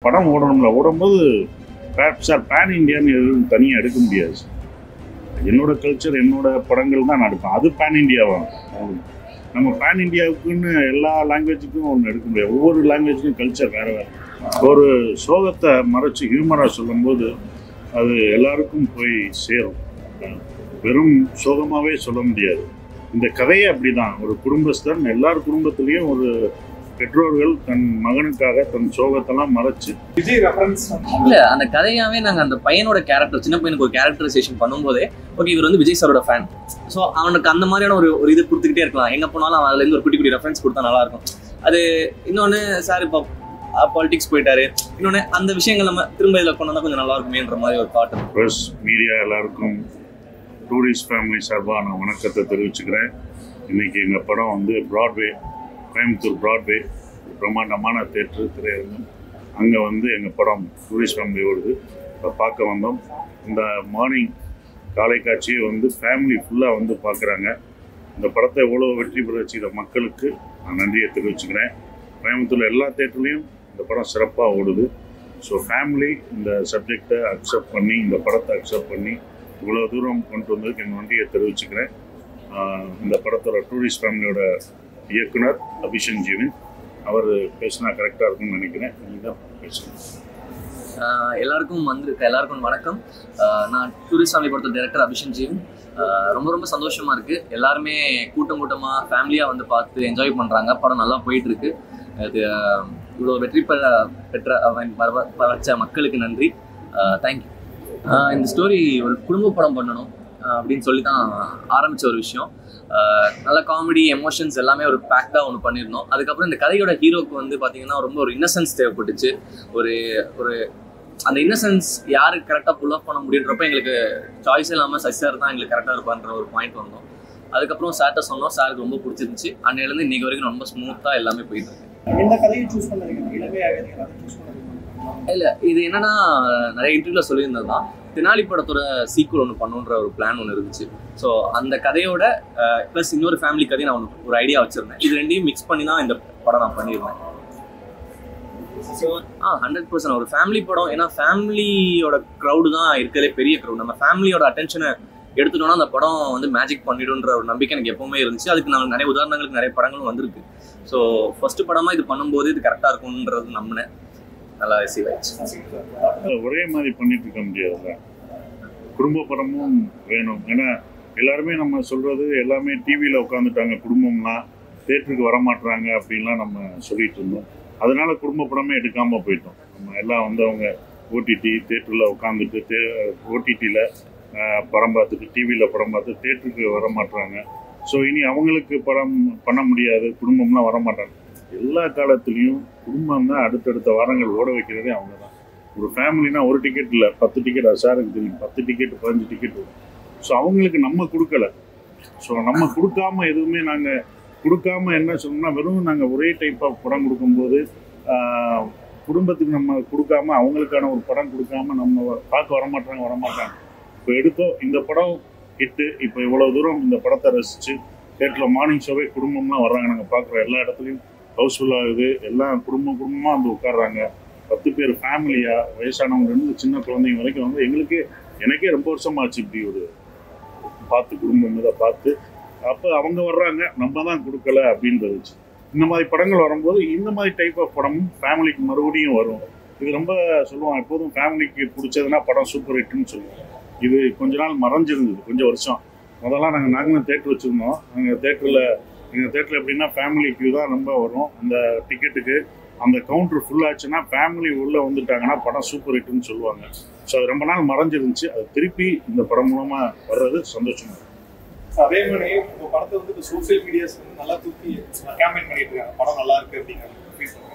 படம் ஓடணும்ல, ஓடும்போது sir pan இண்டியான்னு எதுவும் தனியாக எடுக்க முடியாது சார். என்னோட கல்ச்சர், என்னோட படங்கள் தான் நான் எடுப்பேன். அது பேன் இண்டியாவாகும். நம்ம பேன் இண்டியாவுக்குன்னு எல்லா லாங்குவேஜுக்கும் ஒன்று எடுக்க முடியாது. ஒவ்வொரு லாங்குவேஜுக்கும் கல்ச்சர் வேறு வேறு. ஒரு சோகத்தை மறைச்சி ஹியூமராக சொல்லும்போது அது எல்லாருக்கும் போய் சேரும். வெறும் சோகமாகவே சொல்ல முடியாது. இந்த கதையே அப்படி தான். ஒரு குடும்பஸ்தன், எல்லார் குடும்பத்துலேயும் ஒரு பெற்றோர்கள் தன் மகனுக்காக தன் சோகத்தெல்லாம் மறைச்சு விஜய் ரெஃபரன்ஸ் இல்ல அந்த கதையாவே நாங்க அந்த பையனோட கேரக்டர், சின்ன பையனுக்கு ஒரு கேரக்டரைசேஷன் பண்ணும்போதே ஓகே இவர் வந்து விஜய் சாரோட ஃபேன், ஸோ அவனுக்கு அந்த மாதிரியான ஒரு இது கொடுத்துக்கிட்டே இருக்கலாம். எங்க போனாலும் அதுல இருந்து ஒரு குட்டி குட்டி ரெஃபரன்ஸ் கொடுத்தா நல்லா இருக்கும். அது இன்னொன்னு சார் இப்போ பாலிடிக்ஸ் போயிட்டாரு, இன்னொன்னு அந்த விஷயங்கள் நம்ம திரும்ப இதில் கொண்டு வந்தா கொஞ்சம் நல்லா இருக்குமேன்ற மாதிரி ஒரு தாட். ப்ரெஸ் மீடியா எல்லாருக்கும் டூரிஸ்ட் ஃபேமிலி சார்பாக நான் வணக்கத்தை தெரிவிச்சுக்கிறேன். இன்னைக்கு எங்கள் படம் வந்து ப்ராட்வே, கோயம்புத்தூர் ப்ராட்வே பிரம்மாண்டமான தேட்டரு திரையரங்கம், அங்கே வந்து எங்கள் படம் டூரிஸ்ட் ஃபேமிலி ஓடுது. இப்போ பார்க்க வந்தோம். இந்த மார்னிங் காலை காட்சியை வந்து ஃபேமிலி ஃபுல்லாக வந்து பார்க்குறாங்க. இந்த படத்தை எவ்வளோ வெற்றி பெற வச்சுக்கிற மக்களுக்கு நான் நன்றியை தெரிவிச்சுக்கிறேன். கோயம்புத்தூரில் எல்லா தேட்டர்லேயும் இந்த படம் சிறப்பாக ஓடுது. ஸோ ஃபேமிலி இந்த சப்ஜெக்டை அக்செப்ட் பண்ணி, இந்த படத்தை அக்செப்ட் பண்ணி இவ்வளோ தூரம் கொண்டு வந்ததுக்கு என் நன்றியை தெரிவிச்சுக்கிறேன். இந்த படத்தோட டூரிஸ்ட் ஃபேமிலியோட இயக்குனர் அபிஷன் ஜீவன், அவர் பேசினா கரெக்டாக இருக்கும்னு நினைக்கிறேன். நீங்கள் தான் பேசுகிறேன். எல்லாருக்கும் வணக்கம். நான் டூரிஸ்ட் ஃபேமிலி படத்தோட டைரக்டர் அபிஷன் ஜீவன். ரொம்ப ரொம்ப சந்தோஷமாக இருக்குது. எல்லாருமே கூட்டமாக ஃபேமிலியாக வந்து பார்த்து என்ஜாய் பண்ணுறாங்க. படம் நல்லா போயிட்டுருக்கு. அது இவ்வளோ வெற்றி பெற்ற வச்ச மக்களுக்கு நன்றி. தேங்க்யூ. இந்த ஸ்டோரி ஒரு குடும்ப படம் பண்ணணும் அப்படின்னு சொல்லி தான் ஆரம்பித்த ஒரு விஷயம். நல்ல காமெடி, எமோஷன்ஸ் எல்லாமே ஒரு பேக்டாக ஒன்று பண்ணியிருந்தோம். அதுக்கப்புறம் இந்த கதையோட ஹீரோக்கு வந்து பார்த்திங்கன்னா ரொம்ப ஒரு இன்னசென்ஸ் தேவைப்பட்டுச்சு. ஒரு ஒரு அந்த இன்னசென்ஸ் யாருக்கு கரெக்டாக புல் ஆஃப் பண்ண முடியுன்றப்ப எங்களுக்கு சாய்ஸ் இல்லாமல் சார் தான் எங்களுக்கு கரெக்டாக இருப்பான்ற ஒரு பாயிண்ட் வந்தோம். அதுக்கப்புறம் சார்ட்ட சொன்னோம், சாருக்கு ரொம்ப பிடிச்சிருந்துச்சு. அன்னையிலேருந்து இன்றைக்கி வரைக்கும் ரொம்ப ஸ்மூத்தாக எல்லாமே போயிட்டு இருக்கு. இந்த கதையை சூஸ் பண்ணுறீங்க? இல்லை, இது என்னன்னா நிறைய இன்டர்வியூவில் சொல்லியிருந்தது தான். தெனாலி படத்தோட சீக்குவல் ஒன்று பண்ணுன்ற ஒரு பிளான் ஒன்று இருந்துச்சு. ஸோ அந்த கதையோட ப்ளஸ் இன்னொரு ஃபேமிலி கதையை நான் ஒரு ஐடியா வச்சுருந்தேன். இது ரெண்டையும் மிக்ஸ் பண்ணி தான் இந்த படம் நான் பண்ணியிருந்தேன். ஸோ 100% ஒரு ஃபேமிலி படம். ஏன்னா ஃபேமிலியோட க்ரௌடு தான் இருக்கிறதே பெரிய க்ரௌட். நம்ம ஃபேமிலியோட அட்டென்ஷனை எடுத்துட்டோம்னா அந்த படம் வந்து மேஜிக் பண்ணிடுன்ற ஒரு நம்பிக்கை எனக்கு எப்பவுமே இருந்துச்சு. அதுக்கு நாங்கள் நிறைய உதாரணங்களுக்கு நிறைய படங்களும் வந்திருக்கு. ஸோ ஃபர்ஸ்ட் படமாக இது பண்ணும்போது இது கரெக்டாக இருக்கும்ன்றது நம்பினேன். நல்லா ரிசீவ் ஆயிடுச்சு. ஒரே மாதிரி பண்ணிட்டு இருக்க முடியாதுல்ல, குடும்ப படமும் வேணும். ஏன்னா எல்லாருமே நம்ம சொல்கிறது எல்லாமே டிவியில் உட்காந்துட்டாங்க, குடும்பம்லாம் தேட்டருக்கு வரமாட்டுறாங்க அப்படின்லாம் நம்ம சொல்லிட்டு இருந்தோம். அதனால குடும்ப படமே எடுக்காமல் போயிட்டோம். நம்ம எல்லாம் வந்து அவங்க ஓடிடி தேட்டரில் உட்காந்துட்டு ஓடிடியில் படம் பார்த்துட்டு டிவியில் படம் பார்த்து தேட்டருக்கு வரமாட்டுறாங்க. ஸோ இனி அவங்களுக்கு படம் பண்ண முடியாது, குடும்பம்லாம் வரமாட்டாங்க. எல்லா காலத்துலேயும் குடும்பம் தான் அடுத்தடுத்த வாரங்கள் ஓட வைக்கிறதே அவங்க தான். ஒரு ஃபேமிலினா ஒரு டிக்கெட் இல்லை, 10 டிக்கெட். சாருக்கு தெரியும், 10 டிக்கெட் 15 டிக்கெட் வரும். ஸோ அவங்களுக்கு நம்ம கொடுக்கல. ஸோ நம்ம கொடுக்காம எதுவுமே நாங்கள் கொடுக்காம என்ன சொன்னோம்னா, வெறும் நாங்கள் ஒரே டைப் ஆஃப் படம் கொடுக்கும்போது குடும்பத்துக்கு நம்ம கொடுக்காம அவங்களுக்கான ஒரு படம் கொடுக்காம நம்ம பார்க்க வரமாட்டாங்க. இப்போ எடுத்தோம் இந்த படம் ஹிட்டு. இப்போ இவ்வளோ தூரம் இந்த படத்தை ரசித்து தேட்டரில் மார்னிங் ஷோவே குடும்பம்லாம் வர்றாங்க. நாங்கள் பார்க்குற எல்லா இடத்துலையும் ஹவுஸ்ஃபுல்லாகுது. எல்லாம் குடும்பமாக வந்து உட்காடுறாங்க. 10 பேர் ஃபேமிலியாக, வயசானவங்கலேருந்து சின்ன குழந்தைங்க வரைக்கும் வந்து எனக்கே ரொம்ப வருஷமாச்சு இப்படி ஒரு பார்த்து குடும்பம் இதை பார்த்து. அப்போ அவங்க வர்றாங்க, நம்ம தான் கொடுக்கல அப்படின்றது. இந்த மாதிரி படங்கள் வரும்போது இந்த மாதிரி டைப் ஆஃப் படமும் ஃபேமிலிக்கு மறுபடியும் வரும். இது ரொம்ப சொல்லுவாங்க, எப்போதும் ஃபேமிலிக்கு பிடிச்சதுன்னா படம் சூப்பர் ஹிட்னு சொல்லுவோம். இது கொஞ்ச நாள் மறைஞ்சிருந்தது, கொஞ்சம் வருஷம். முதல்ல நாங்களும் தேட்டர் வச்சுருந்தோம். எங்கள் தேட்டரில் எப்படின்னா ஃபேமிலிக்கு தான் ரொம்ப வரும். அந்த டிக்கெட்டுக்கு அந்த கவுண்டர் ஃபுல்லாச்சுன்னா ஃபேமிலி உள்ளே வந்துட்டாங்கன்னா படம் சூப்பர் ஹிட்னு சொல்லுவாங்க. ஸோ அது ரொம்ப நாள் மறைஞ்சிருந்துச்சு. அது திருப்பி இந்த படம் மூலமாக வர்றது சந்தோஷமாக. அதே மாதிரி உங்கள் படத்தை வந்து இந்த சோசியல் மீடியாஸ் வந்து நல்லா தூக்கி கேம்பெயின் பண்ணிட்டு இருக்காங்க, படம் நல்லா இருக்குது அப்படிங்கிறது.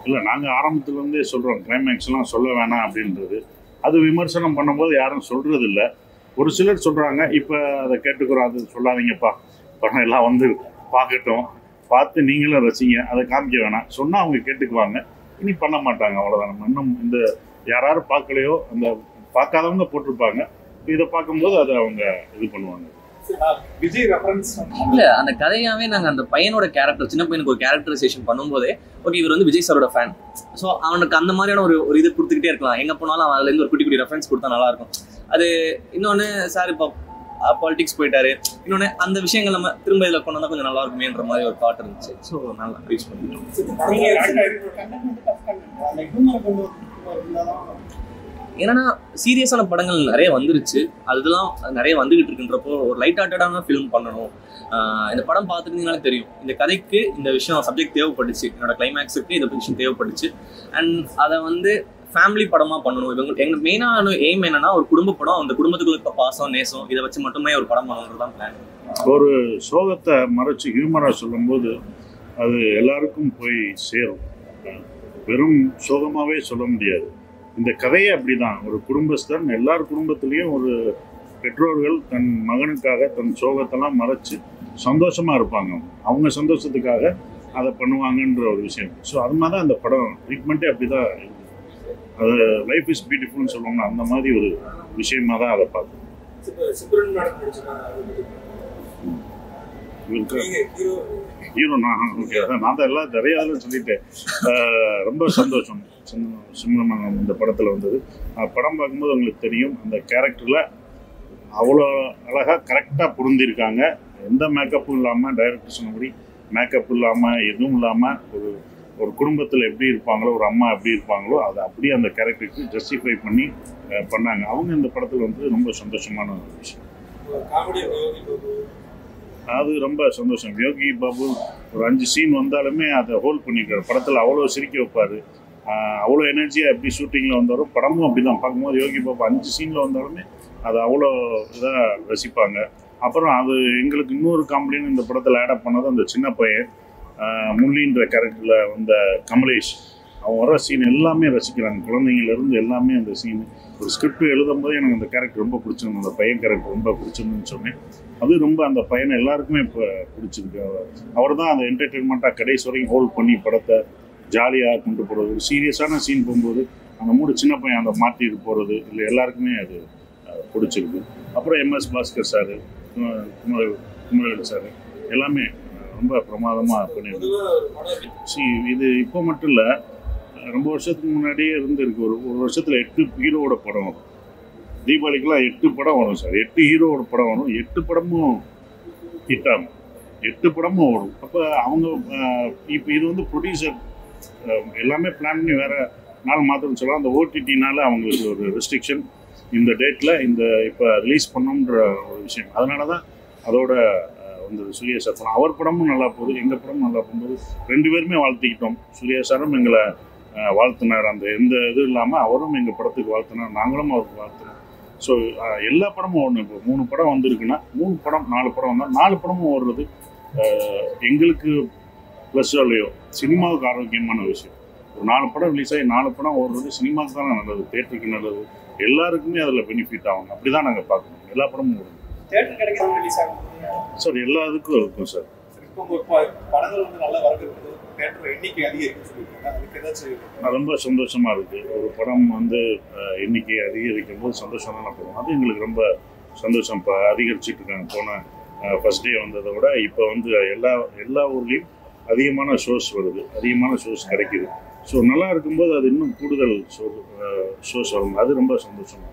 இல்லை, நாங்கள் ஆரம்பத்துலேருந்தே சொல்கிறோம் கிளைமேக்ஸ்லாம் சொல்ல வேணாம் அப்படின்றது. அது விமர்சனம் பண்ணும்போது யாரும் சொல்கிறது இல்லை. ஒரு சிலர் சொல்கிறாங்க, இப்போ அதை கேட்டுக்கிறோம், அது சொல்லாதீங்கப்பா, படம் எல்லாம் வந்து பார்க்கட்டும், பார்த்து நீங்களும் ரசிங்க, அதை காமிக்க வேணாம் சொன்னால் அவங்க கேட்டுக்குவாங்க. இனி பண்ண மாட்டாங்க, அவ்வளோதான். நம்ம இன்னும் இந்த யாராரும் பார்க்கலையோ அந்த பார்க்காதவங்க போட்டிருப்பாங்க. இதை பார்க்கும்போது அதை அவங்க இது பண்ணுவாங்க. விஜய் ரெஃபரன்ஸ் இல்ல அந்த கதையாவே நாங்க அந்த பையனோட கேரக்டர், சின்ன பையனுக்கு ஒரு கேரக்டரைசேஷன் பண்ணும்போதே ஓகே இவர் வந்து விஜய் சாரோட ஃபேன், ஸோ அவனுக்கு அந்த மாதிரியான ஒரு இது கொடுத்துக்கிட்டே இருக்கலாம். எங்க போனாலும் அவன் அதுல இருந்து ஒரு குட்டி குட்டி ரெஃபரன்ஸ் கொடுத்தா நல்லா இருக்கும். அது இன்னொன்னு சார் இப்போ பாலிடிக்ஸ் போயிட்டாரு, இன்னொன்னு அந்த விஷயங்கள் நம்ம திரும்ப இதில் கொண்டு வந்தா கொஞ்சம் நல்லா இருக்குமேன்ற மாதிரி ஒரு தாட் இருந்துச்சு. ஸோ நல்லா ரீச் பண்ணிட்டோம். ஏன்னா சீரியஸான படங்கள் நிறைய வந்துருச்சு, அதெல்லாம் நிறைய வந்துகிட்டு இருக்குன்றப்போ ஒரு லைட் ஹார்ட்டடான ஃபிலிம் பண்ணணும். இந்த படம் பார்த்துருந்தீங்கனாலே தெரியும், இந்த கதைக்கு இந்த விஷயம் சப்ஜெக்ட் தேவைப்பட்டுச்சு, என்னோட கிளைமேக்ஸுக்கு இந்த விஷயம் தேவைப்பட்டுச்சு. அண்ட் அதை வந்து ஃபேமிலி படமாக பண்ணணும். எங்கள் மெயினான எய்ம் என்னன்னா ஒரு குடும்ப படம், அந்த குடும்பத்துக்குள்ள இருக்க பாசம் நேசம் இதை வச்சு மட்டுமே ஒரு படம் பண்ணணுன்றது தான் பிளான். ஒரு சோகத்தை மறைச்சு ஹியூமராக சொல்லும்போது அது எல்லாருக்கும் போய் சேரும். வெறும் சோகமாகவே சொல்ல முடியாது. இந்த கதையே அப்படிதான். ஒரு குடும்பஸ்தன், எல்லார் குடும்பத்திலையும் ஒரு பெற்றோர்கள் தன் மகனுக்காக தன் சோகத்தெல்லாம் மறைச்சு சந்தோஷமாக இருப்பாங்க. அவங்க சந்தோஷத்துக்காக அதை பண்ணுவாங்கன்ற ஒரு விஷயம். ஸோ அது மாதிரி தான் அந்த படம் ட்ரீட்மெண்ட்டே அப்படி தான். அது லைஃப் இஸ் பியூட்டிஃபுல்னு சொல்லுவாங்க, அந்த மாதிரி ஒரு விஷயமா தான் அதை பார்க்கணும். ஹீரோ நான் ஓகே, நான் தான் எல்லாம் நிறையா சொல்லிட்டேன். ரொம்ப சந்தோஷம் சிம்ரமன் இந்த படத்தில் வந்தது. படம் பார்க்கும்போது உங்களுக்கு தெரியும், அந்த கேரக்டரில் அவ்வளோ அழகாக கரெக்டாக பொருந்திருக்காங்க. எந்த மேக்கப்பும் இல்லாமல், டைரக்டர் சொன்னபடி மேக்கப் இல்லாமல் எதுவும் இல்லாமல் ஒரு குடும்பத்தில் எப்படி இருப்பாங்களோ, ஒரு அம்மா எப்படி இருப்பாங்களோ அதை அப்படியே அந்த கேரக்டருக்கு ஜஸ்டிஃபை பண்ணி பண்ணாங்க. அவங்க இந்த படத்தில் வந்து ரொம்ப சந்தோஷமான ஒரு விஷயம். அது ரொம்ப சந்தோஷம். யோகி பாபு ஒரு 5 சீன் வந்தாலுமே அதை ஹோல்ட் பண்ணியிருக்காரு. படத்தில் அவ்வளோ சிரிக்க வைப்பார், அவ்வளோ எனர்ஜியாக எப்படி ஷூட்டிங்கில் வந்தாலும் படமும் அப்படி தான். பார்க்கும்போது யோகி பாபு 5 சீனில் வந்தாலுமே அது அவ்வளோ இதாக ரசிப்பாங்க. அப்புறம் அது எங்களுக்கு இன்னொரு காமெடின்னு இந்த படத்தில் ஆடப் பண்ணது அந்த சின்ன பையன் முள்ளின்ற கேரக்டரில் வந்த கமலேஷ். அவன் வர சீன் எல்லாமே ரசிக்கிறாங்க, குழந்தைங்கலேருந்து எல்லாமே. அந்த சீன் ஒரு ஸ்கிரிப்ட் எழுதும் போது எனக்கு அந்த கேரக்டர் ரொம்ப பிடிச்சிருந்து, அந்த பையன் கேரக்டர் ரொம்ப பிடிச்சிருந்துன்னு சொன்னேன். அது ரொம்ப அந்த பையனை எல்லாருக்குமே இப்போ பிடிச்சிருக்கு. அவர் தான் அந்த என்டர்டெயின்மெண்ட்டாக கடைசி வரைக்கும் ஹோல்ட் பண்ணி படத்தை ஜாலியாக கொண்டு போகிறது. ஒரு சீரியஸான சீன் போகும்போது அந்த மூணு சின்ன பையன் அந்த மாற்றிட்டு போகிறது இல்லை, எல்லாருக்குமே அது பிடிச்சிருக்கு. அப்புறம் MS Bhaskar sir, Kumaravel sir எல்லாமே ரொம்ப பிரமாதமாக பண்ணியிருக்கு. இது இப்போ மட்டும் இல்லை, ரொம்ப வருஷத்துக்கு முன்னாடியே இருந்திருக்கு. ஒரு வருஷத்தில் 8 ஹீரோவோட படம் வரும். தீபாவளிக்கெலாம் 8 படம் வரும் சார். 8 ஹீரோவோட படம் வரும். 8 படமும் ஹிட் ஆகும், 8 படமும் வரும். அப்போ அவங்க இப்போ இது வந்து ப்ரொடியூசர் எல்லாமே பிளான் பண்ணி வேறு நாள் மாத்திரம் சொல்லலாம். அந்த OTTனால அவங்களுக்கு ஒரு ரெஸ்ட்ரிக்ஷன், இந்த டேட்டில் இந்த இப்போ ரிலீஸ் பண்ணோன்ற ஒரு விஷயம். அதனால தான் அதோட வந்து சூர்யா சார் படம், அவர் படமும் நல்லா போகுது, எங்கள் படமும் நல்லா போகும்போது 2 பேருமே வாழ்த்திக்கிட்டோம். சூர்யா சாரும் எங்களை வாழ்த்தினார், அந்த எந்த இது இல்லாமல் அவரும் எங்கள் படத்துக்கு வாழ்த்தினார், நாங்களும் அவருக்கு வாழ்த்தினோம். ஸோ எல்லா படமும் ஓடணும். இப்போ 3 படம் வந்திருக்குன்னா 3 படம் 4 படம் வந்தால் 4 படமும் ஓடுறது எங்களுக்கு ப்ளஸ் இல்லையோ சினிமாவுக்கு ஆரோக்கியமான விஷயம். ஒரு 4 படம் ரிலீஸ் ஆகி 4 படம் ஓடுறது சினிமாவுக்கு தானே நல்லது, தேட்டருக்கு நல்லது, எல்லாருக்குமே அதில் பெனிஃபிட் ஆகும். அப்படி தான் நாங்கள் பார்க்கணும். எல்லா படமும் ஓடும் சார், எல்லா இதுக்கும் இருக்கும் சார். ரொம்ப சந்தோஷமாக இருக்குது. ஒரு படம் வந்து எண்ணிக்கை அதிகரிக்கும் போது சந்தோஷம் தான் போகும். அது எங்களுக்கு ரொம்ப சந்தோஷம். இப்போ அதிகரிச்சுட்டு இருக்காங்க. போன ஃபர்ஸ்ட் டே வந்ததை விட இப்போ வந்து எல்லா ஊர்லேயும் அதிகமான ஷோஸ் வருது, அதிகமான ஷோஸ் கிடைக்கிது. ஸோ நல்லா இருக்கும்போது அது இன்னும் கூடுதல் ஷோஸ் வரும். அது ரொம்ப சந்தோஷம்.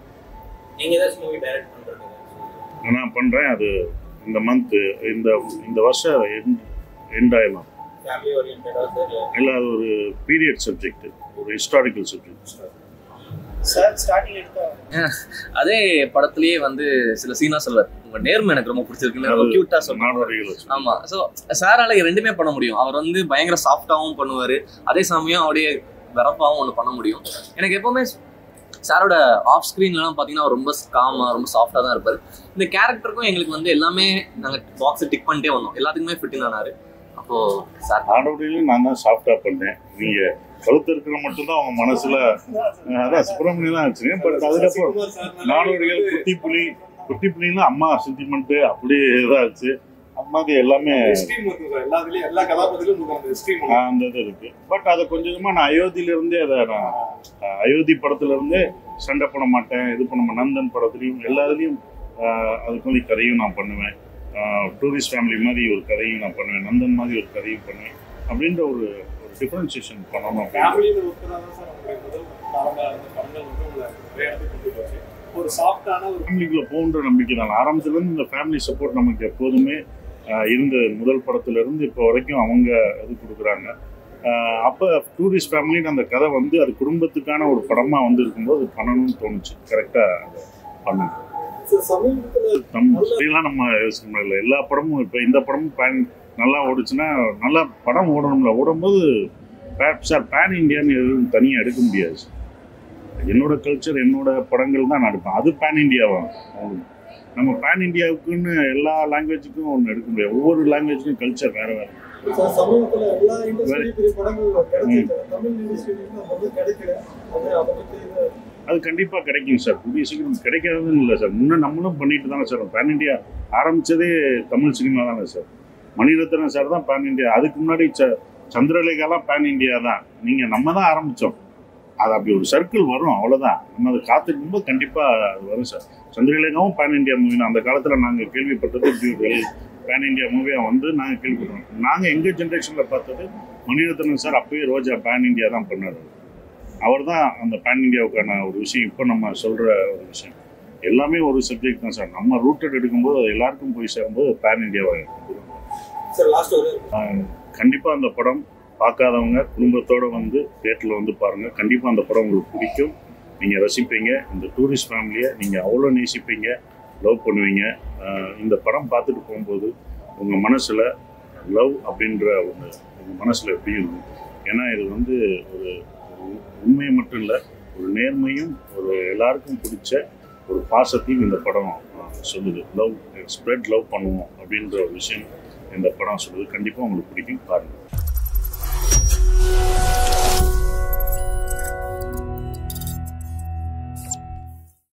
நான் பண்ணுறேன். அது இந்த மந்த்து இந்த வருஷம் எண்ட் ஆயிடலாம். இல்லை, அது ஒரு பீரியட் சப்ஜெக்ட், ஒரு ஹிஸ்டாரிக்கல் சப்ஜெக்ட். அதே படத்திலேயே வந்து சில சீனா சொல்வார், உங்க நேர்மை எனக்கு ரொம்ப பிடிச்சிருக்கு, கியூட்டா சொல்லுவாங்க. ஆமா, ஸோ சாரால 2மே பண்ண முடியும். அவர் வந்து பயங்கர சாஃப்டாகவும் பண்ணுவார், அதே சமயம் அவருடைய வெறப்பாகவும் ஒன்று பண்ண முடியும். எனக்கு எப்பவுமே சாரோட ஆஃப் ஸ்க்ரீன்லாம் பார்த்தீங்கன்னா ரொம்ப காமாக ரொம்ப சாஃப்டாக தான் இருப்பார். இந்த கேரக்டருக்கும் எங்களுக்கு வந்து எல்லாமே நாங்கள் பாக்ஸை டிக் பண்ணிட்டே வந்தோம், எல்லாத்துக்குமே ஃபிட்டிங் ஆனார். அப்போது சார் நாடோடியிலும் நான் தான் சாஃப்டாக பண்ணேன். நீங்கள் கழுத்து இருக்கிற மட்டும்தான் அவங்க மனசில் அதான் சுப்பிரமணியம் தான் வச்சுருக்கேன். பட் அதுக்கப்புறம் நாடோடிகள் குட்டி புலின்னா அம்மா சென்டிமெண்ட்டு அப்படியே இதாக ஆச்சு. அம்மாக்கு எல்லாமே அந்த இது இருக்குது. பட் அதை கொஞ்சமாக நான் அயோத்தியிலேருந்தே நான் அயோத்தி படத்துலேருந்தே சண்டை பண்ண மாட்டேன், இது பண்ண மாட்டேன். நந்தன் படத்துலையும் எல்லாத்துலேயும் அதுக்கு வந்து கதையும் நான் பண்ணுவேன். டூரிஸ்ட் ஃபேமிலி மாதிரி ஒரு கதையும் நான் பண்ணுவேன், நந்தன் மாதிரி ஒரு கதையும் பண்ணுவேன் அப்படின்ற ஒரு டிஃபரன்சியேஷன் பண்ணணும். ஃபேமிலியில் ஒருத்தராக தான் சார் நம்மளுடைய முதல் படங்கள் வந்து உங்களை நிறைய இடத்துக்கு கொண்டு போச்சு. ஒரு சாஃப்டான ஒரு ஃபேமிலிக்குள்ளே போன்ற நம்பிக்கை தான். ஆரம்பத்துலேருந்து இந்த ஃபேமிலி சப்போர்ட் நமக்கு எப்போதுமே இருந்த முதல் படத்துலேருந்து இப்போ வரைக்கும் அவங்க இது கொடுக்குறாங்க. அப்போ டூரிஸ்ட் ஃபேமிலின்னு அந்த கதை வந்து அது குடும்பத்துக்கான ஒரு படமாக வந்து இருக்கும்போது அது பண்ணணும்னு தோணுச்சு. கரெக்டாக அதை பண்ணணும். நம்ம யோசிக்க முடியல. எல்லா படமும் இப்போ இந்த படமும் நல்லா ஓடுச்சுன்னா நல்லா படம் ஓடணும்ல. ஓடும்போது சார் பேன் இண்டியான்னு எதுவும் தனியாக எடுக்க முடியாது சார். என்னோட கல்ச்சர் என்னோட படங்கள் தான் நான் எடுப்பேன். அது பேன் இண்டியாவாகும். நம்ம பேன் இண்டியாவுக்குன்னு எல்லா லாங்குவேஜுக்கும் ஒன்று எடுக்க முடியாது. ஒவ்வொரு லாங்குவேஜுக்கும் கல்ச்சர் வேறு வேறு. அது கண்டிப்பாக கிடைக்கும் சார். கூடிய சீக்கிரம் கிடைக்காதுன்னு இல்லை சார். முன்னே நம்மளும் பண்ணிட்டு தானே சார். பேன் இண்டியா ஆரம்பித்ததே தமிழ் சினிமா தானே சார். மணிரத்னம் சார் தான் பேன் இண்டியா. அதுக்கு முன்னாடி சந்திரலேகாலாம் பேன் இண்டியா தான். நம்ம தான் ஆரம்பித்தோம். அது அப்படி ஒரு சர்க்கிள் வரும், அவ்வளோதான். நம்ம அதை காத்திருக்கும்போது கண்டிப்பாக அது வரும் சார். சந்திரலேகாவும் பேன் இண்டியா மூவி தான். அந்த காலத்தில் நாங்கள் கேள்விப்பட்டது இப்படி ஒரு பேன் இண்டியா மூவியாக வந்து நாங்கள் கேள்விப்பட்டோம். நாங்கள் எங்கள் ஜென்ரேஷனில் பார்த்தது மணிரத்னம் சார் அப்போயே ரோஜா பேன் இண்டியா தான் பண்ணார். அவர் தான் அந்த பேன் இண்டியாவுக்கான ஒரு விஷயம். இப்போ நம்ம சொல்கிற ஒரு விஷயம் எல்லாமே ஒரு சப்ஜெக்ட் தான் சார். நம்ம ரூட்டட் எடுக்கும்போது அது எல்லாருக்கும் போய் சேரும்போது பேன் இண்டியாவாக கண்டிப்பாக அந்த படம் பார்க்காதவங்க குடும்பத்தோடு வந்து தியேட்டரில் வந்து பாருங்கள். கண்டிப்பாக அந்த படம் உங்களுக்கு பிடிக்கும், நீங்கள் ரசிப்பீங்க. இந்த டூரிஸ்ட் ஃபேமிலியை நீங்கள் அவ்வளோ நேசிப்பீங்க, லவ் பண்ணுவீங்க. இந்த படம் பார்த்துட்டு போகும்போது உங்கள் மனசில் லவ் அப்படின்ற ஒன்று உங்கள் மனசில் எப்படியும் இருக்கும். ஏன்னா இது வந்து ஒரு உண்மையை மட்டும் இல்லை, ஒரு நேர்மையும் ஒரு எல்லாருக்கும் பிடிச்ச ஒரு பாசத்தையும் இந்த படம் சொல்லுது. லவ் ஸ்ப்ரெட் லவ் பண்ணுவோம் அப்படின்ற ஒரு விஷயம் இந்த படம் சொல்லுது. கண்டிப்பாக உங்களுக்கு பிடிக்கும், பாருங்கள்.